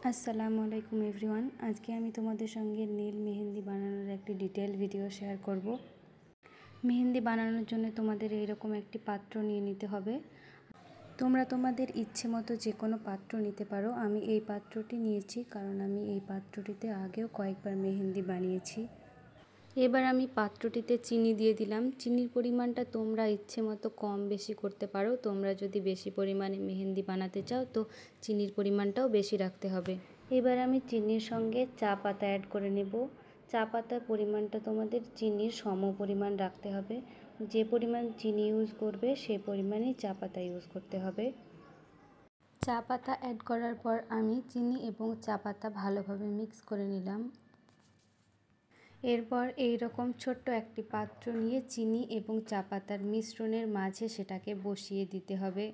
আসসালামু আলাইকুম এভরিওয়ান। আজকে আমি তোমাদের সঙ্গে নীল মেহেন্দি বানানোর একটি ডিটেল ভিডিও শেয়ার করব। মেহেন্দি বানানোর জন্য তোমাদের এইরকম একটি পাত্র নিয়ে নিতে হবে। তোমরা তোমাদের ইচ্ছে মতো যে কোনো পাত্র নিতে পারো। আমি এই পাত্রটি নিয়েছি কারণ আমি এই পাত্রটিতে আগেও কয়েকবার মেহেন্দি বানিয়েছি। এবার আমি পাত্রটিতে চিনি দিয়ে দিলাম। চিনির পরিমাণটা তোমরা ইচ্ছে মতো কম বেশি করতে পারো। তোমরা যদি বেশি পরিমাণে মেহেন্দি বানাতে চাও তো চিনির পরিমাণটাও বেশি রাখতে হবে। এবার আমি চিনির সঙ্গে চা পাতা অ্যাড করে নেব। চা পাতার পরিমাণটা তোমাদের চিনির সম পরিমাণ রাখতে হবে। যে পরিমাণ চিনি ইউজ করবে সেই পরিমাণেই চা পাতা ইউজ করতে হবে। চা পাতা অ্যাড করার পর আমি চিনি এবং চা পাতা ভালোভাবে মিক্স করে নিলাম। এরপর এই রকম ছোট্ট একটি পাত্র নিয়ে চিনি এবং চা পাতার মিশ্রণের মাঝে সেটাকে বসিয়ে দিতে হবে।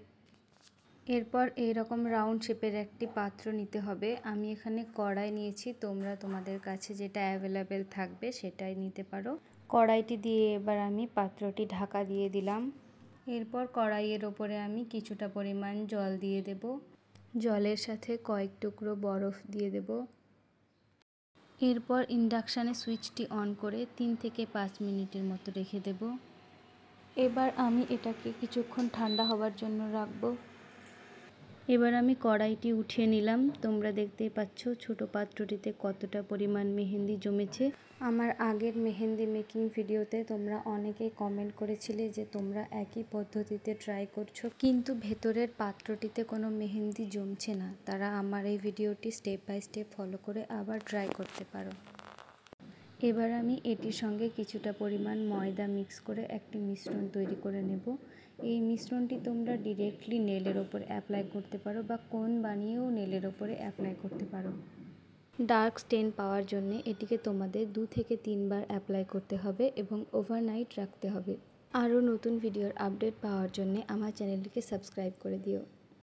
এরপর এই রকম রাউন্ড শেপের একটি পাত্র নিতে হবে। আমি এখানে কড়াই নিয়েছি, তোমরা তোমাদের কাছে যেটা অ্যাভেলেবেল থাকবে সেটাই নিতে পারো। কড়াইটি দিয়ে এবার আমি পাত্রটি ঢাকা দিয়ে দিলাম। এরপর কড়াইয়ের ওপরে আমি কিছুটা পরিমাণ জল দিয়ে দেব। জলের সাথে কয়েক টুকরো বরফ দিয়ে দেব। এরপর ইন্ডাকশানে সুইচটি অন করে 3 থেকে 5 মিনিটের মতো রেখে দেব। এবার আমি এটাকে কিছুক্ষণ ঠান্ডা হওয়ার জন্য রাখবো। এবার আমি কড়াইটি উঠিয়ে নিলাম। তোমরা দেখতেই পাচ্ছ ছোট পাত্রটিতে কতটা পরিমাণ মেহেন্দি জমেছে। আমার আগের মেহেন্দি মেকিং ভিডিওতে তোমরা অনেকেই কমেন্ট করেছিলে যে তোমরা একই পদ্ধতিতে ট্রাই করছো কিন্তু ভেতরের পাত্রটিতে কোনো মেহেন্দি জমছে না। তারা আমার এই ভিডিওটি স্টেপ বাই স্টেপ ফলো করে আবার ট্রাই করতে পারো। এবার আমি এটির সঙ্গে কিছুটা পরিমাণ ময়দা মিক্স করে একটি মিশ্রণ তৈরি করে নেব। এই মিশ্রণটি তোমরা ডিরেক্টলি নেলের ওপর অ্যাপ্লাই করতে পারো বা কোন বানিয়েও নেলের ওপরে অ্যাপ্লাই করতে পারো। ডার্ক স্টেন পাওয়ার জন্য এটিকে তোমাদের 2 থেকে 3 বার অ্যাপ্লাই করতে হবে এবং ওভারনাইট রাখতে হবে। আরও নতুন ভিডিওর আপডেট পাওয়ার জন্য আমার চ্যানেলটিকে সাবস্ক্রাইব করে দিও।